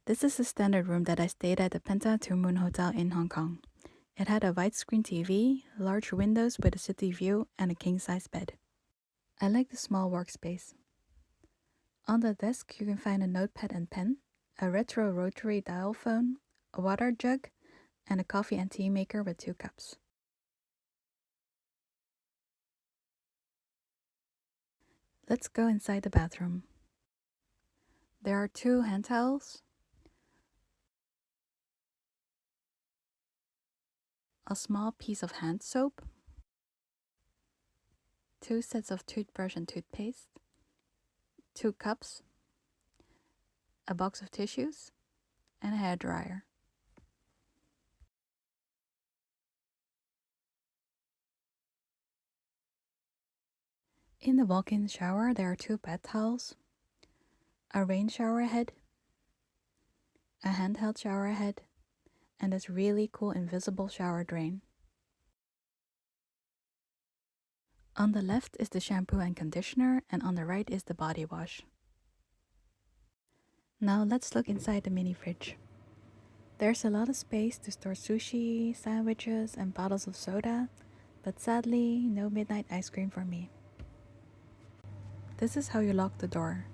This is the standard room that I stayed at the Penta Tuen Mun Hotel in Hong Kong. It had a widescreen TV, large windows with a city view, and a king-size bed. I like the small workspace. On the desk, you can find a notepad and pen, a retro rotary dial phone, a water jug, and a coffee and tea maker with 2 cups. Let's go inside the bathroom. There are 2 hand towels, a small piece of hand soap, 2 sets of toothbrush and toothpaste, 2 cups, a box of tissues, and a hairdryer. In the walk-in shower, there are 2 bath towels, a rain shower head, a handheld shower head, and this really cool invisible shower drain. On the left is the shampoo and conditioner, and on the right is the body wash. Now let's look inside the mini fridge. There's a lot of space to store sushi, sandwiches, and bottles of soda, but sadly, no midnight ice cream for me. This is how you lock the door.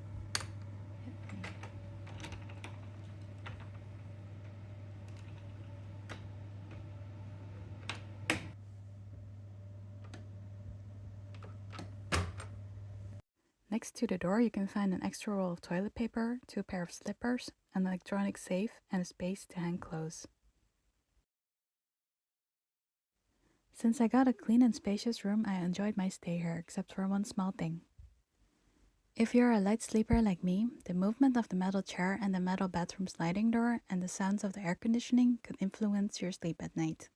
Next to the door, you can find an extra roll of toilet paper, 2 pairs of slippers, an electronic safe, and a space to hang clothes. Since I got a clean and spacious room, I enjoyed my stay here, except for one small thing. If you're a light sleeper like me, the movement of the metal chair and the metal bathroom sliding door and the sounds of the air conditioning could influence your sleep at night.